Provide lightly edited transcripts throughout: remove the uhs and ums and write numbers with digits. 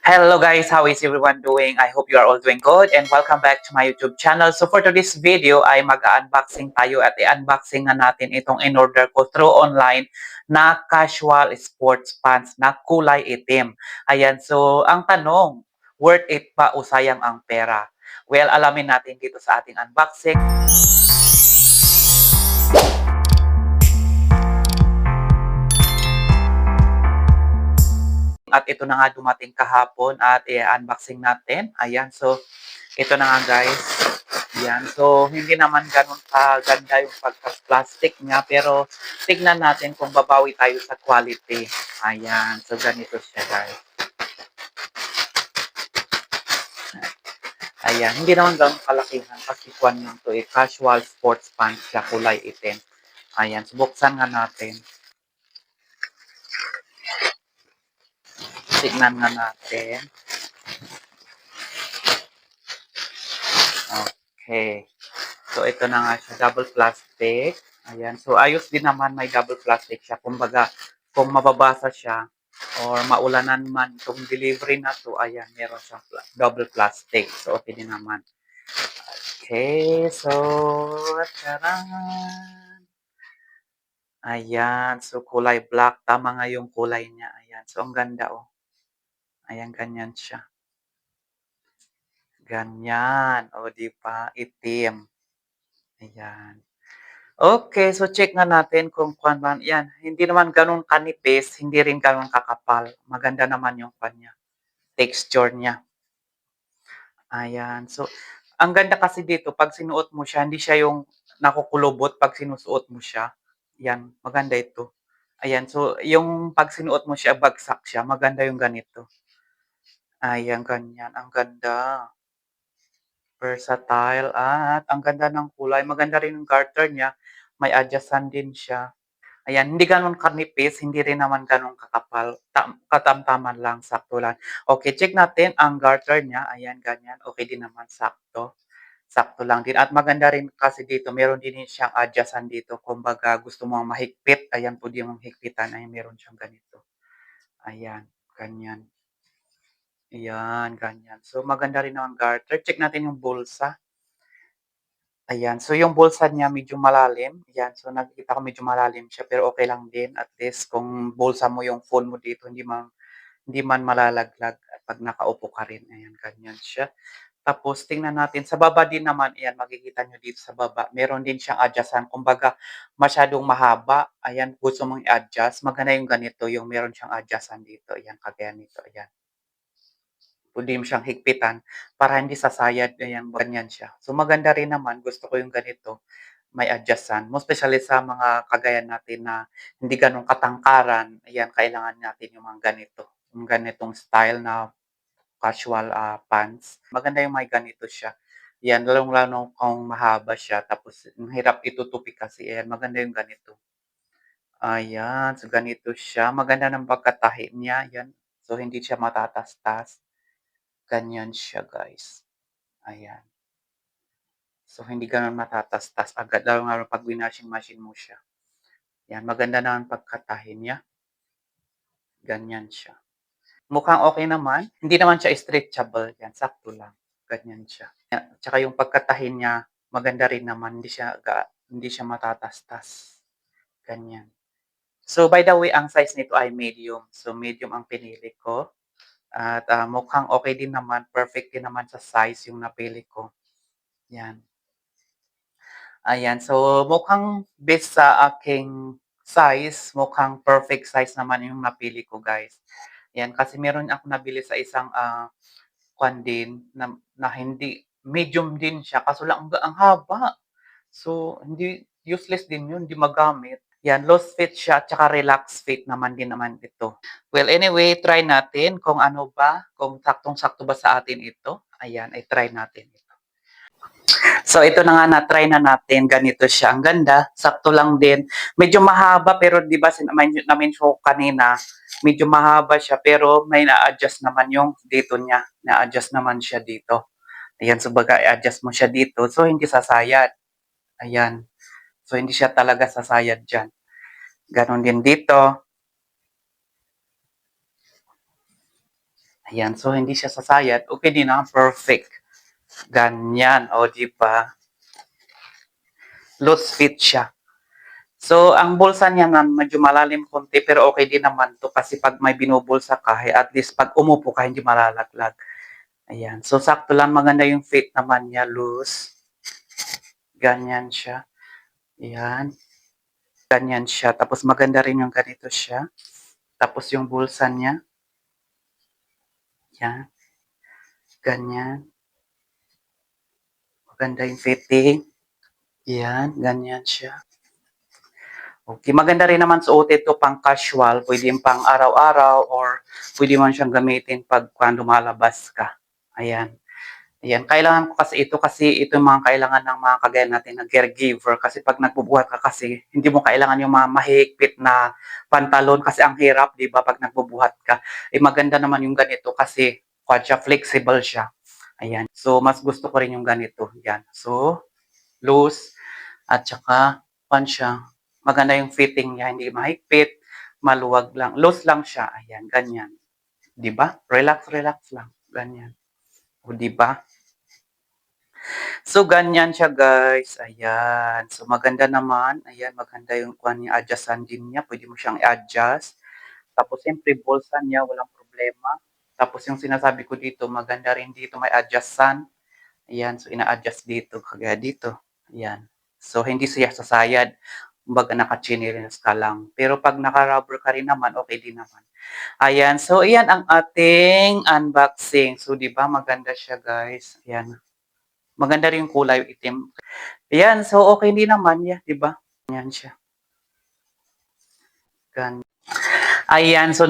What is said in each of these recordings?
Hello guys, how is everyone doing? I hope you are all doing good and welcome back to my YouTube channel. So for today's video ay mag-unboxing tayo at i-unboxing na natin itong in-order ko through online na casual sports pants na kulay itim. Ayan, so ang tanong, worth it pa o sayang ang pera? Well, alamin natin dito sa ating unboxing. At ito na nga dumating kahapon at i-unboxing natin. Ayan, so ito na nga guys. Ayan, so hindi naman ganun kaganda yung pagka-plastic niya pero tignan natin kung babawi tayo sa quality. Ayan, so ganito siya guys. Ayan, hindi naman ganun kalakihan kasi kwan lang to casual sports pants siya kulay itim. Ayan, so buksan nga natin. Tignan nga natin. Okay. So, ito na nga siya. Double plastic. Ayan. So, ayos din naman may double plastic siya. Kumbaga, kung mababasa siya or maulanan man itong delivery na to, ayan, meron siyang double plastic. So, okay din naman. Okay. So, taran. Ayan. So, kulay black. Tama nga yung kulay niya. Ayan. So, ang ganda, oh. Ayan, ganyan siya. Ganyan. O, di ba? Itim. Ayan. Okay, so check nga natin kung kuwan man. Yan, hindi naman gano'n kanipis, hindi rin gano'n kakapal. Maganda naman yung kanya, texture niya. Ayan. So, ang ganda kasi dito, pag sinuot mo siya, hindi siya yung nakukulubot pag sinusuot mo siya. Yan, maganda ito. Ayan, so yung pag sinuot mo siya, bagsak siya. Maganda yung ganito. Ayan, ganyan. Ang ganda. Versatile at ang ganda ng kulay. Maganda rin yung garter niya. May adjustan din siya. Ayan, hindi gano'n kanipis, hindi rin naman gano'n kakapal, katamtaman lang, sakto lang. Okay, check natin ang garter niya, ayan, ganyan, okay din naman, sakto. Sakto lang din at maganda rin kasi dito, meron din siyang adjustan dito, kumbaga gusto mo mahigpit, ayan, puwede mong higpitan, ayan, meron siyang ganito. Ayan, ganyan. Ayan, ganyan. So, maganda rin naman garter. Check natin yung bulsa. Ayan, so yung bulsa niya medyo malalim, ayan, so nakikita ko medyo malalim siya pero okay lang din at least kung bulsa mo yung phone mo dito hindi man malalaglag 'pag nakaupo ka rin, ayan, ganyan siya. Tapos tingnan natin sa baba din naman, ayan, makikita niyo dito sa baba meron din siyang adjustan kumbaga masyadong mahaba, ayan, gusto mong i-adjust, maganda yung ganito, yung meron siyang adjustan dito, ayan, kagaya nito, ayan. Puwede mo siyang higpitan para hindi sasayad, ayan, ganyan siya. So maganda rin naman, gusto ko yung ganito. May adjustan, most especially sa mga kagaya natin na hindi gano'n katangkaran, ayan, kailangan natin yung mga ganito, yung ganitong style na casual, pants. Maganda yung may ganito siya, 'yan, lalong-lalo kung mahaba siya tapos ang hirap itutupi kasi, ayan, maganda yung ganito. Ayan, so ganito siya, maganda ng pagkatahi niya, 'yan. So hindi siya matatastas, ganyan siya, guys, ayan. So hindi gano'n matatastas agad lalong-lalo 'pag winashing machine mo siya. 'Yan, maganda na ang pagkatahi niya, ganyan siya. Mukhang okey naman, hindi naman siya stretchable, 'yan, sakto lang, ganyan siya. Tsaka yung pagkatahi niya maganda rin naman, hindi siya matatastas, ganyan. So, by the way, ang size nito ay medium. So, medium ang pinili ko at, mukhang okey din naman, perfect din naman sa size yung napili ko, 'yan. Ayan, so mukhang based sa aking size, mukhang perfect size naman yung napili ko, guys. Ayan, kasi meron akong nabili sa isang, kwan din na hindi medium din siya kaso lang ang haba. So, hindi useless din yun, hindi magamit. Yan, loose fit siya at saka relax fit naman din naman ito. Well, anyway, try natin kung ano ba, kung saktong-sakto ba sa atin ito. Ayan, ay try natin. So ito na nga na-try na natin, ganito siya. Ang ganda, sakto lang din. Medyo mahaba pero 'di ba na-mention ko kanina, medyo mahaba siya pero may na-adjust naman yung dito niya. Na-adjust naman siya dito. Ayan, so baga i-adjust mo siya dito so hindi sasayad. Ayan. So hindi siya talaga sasayad diyan. Ganon din dito. Ayan, so hindi siya sasayad, okey din na, perfect. Ganyan, o 'di ba? Loose fit siya. So, ang bulsa niya na medyo malalim konti pero okey din naman 'to kasi 'pag may binubulsa ka, at least 'pag umupo ka hindi malalaglag. Ayan, so sakto lang, maganda yung fit naman niya, loose, ganyan siya, ayan, ganyan siya. Tapos maganda rin yung ganito siya, tapos yung bulsa niya, 'yan, ganyan, maganda yung fitting, 'yan, ganyan siya. Okey, maganda rin naman suotin 'to pang casual, puwedeng pang araw-araw or puwede mo siyang gamitin 'pag lumalabas ka, ayan. Ayan, kailangan ko kasi ito yung mga kailangan ng mga kagaya natin na caregiver kasi 'pag nagbubuhat ka kasi hindi mo kailangan yung mga mahihigpit na pantalon kasi ang hirap 'di ba 'pag nagbubuhat ka. Eh, maganda naman yung ganito kasi kuwan siya, flexible siya, ayan. So, mas gusto ko rin yung ganito, 'yan. So, loose at saka kuwan siya, maganda yung fitting niya, hindi mahigpit, maluwag lang, loose lang siya, ayan, ganyan. 'Di ba? Relax, relax lang, ganyan. Oh, 'di ba? So, ganyan siya guys, ayan. So, maganda naman, ayan, maganda yung kuwan niya, adjustan din niya, puwede mo siyang i-adjust. Tapos siyempre bulsa niya walang problema. Tapos yung sinasabi ko dito, maganda rin dito may adjustan, ayan. So, ina-adjust dito, kagaya dito, ayan. So, hindi siya sasayad, kumbaga naka-chinelas ka lang. Pero 'pag naka-rubber ka rin naman, okey din naman. Ayan, so iyan ang ating unboxing. So, 'di ba maganda siya guys, ayan. Maganda rin yung kulay, itim. Ayan, so okey din naman 'yan, 'di ba? Ganyan siya, gan Ayan, so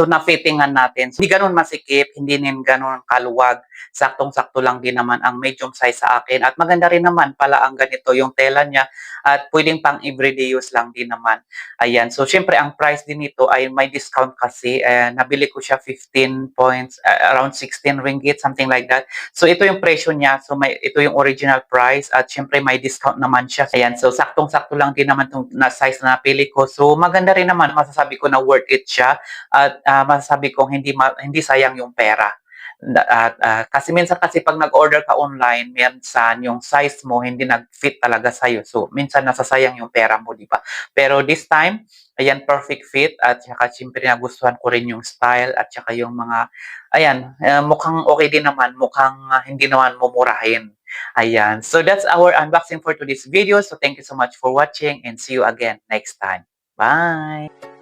na-fittingan natin. Hindi gano'n masikip, hindi din gano'n kaluwag, saktong-sakto lang din naman ang medium size sa akin at maganda rin naman pala ang ganito yung tela niya at puwedeng pang everyday use lang din naman. Ayan, so siyempre ang price din nito ay may discount kasi, nabili ko siya 15 points, around 16 ringgit, something like that. So ito yung presyo niya, so ito yung original price at siyempre may discount naman siya. Ayan, so saktong-sakto lang din naman 'tong na size na napili ko. So maganda rin naman, masasabi ko na worth it siya at, masasabi kong hindi sayang yung pera. At, kasi minsan kasi 'pag nag-order ka online, minsan yung size mo hindi nag-fit talaga sa'yo. So minsan nasasayang yung pera mo, 'di ba? Pero this time, ayan, perfect fit at saka siyempre nagustuhan ko rin yung style at saka yung mga ayan, mukhang okey din naman, mukhang, hindi naman mumurahin. Ayan. So that's our unboxing for today's video. So thank you so much for watching and see you again next time. Bye!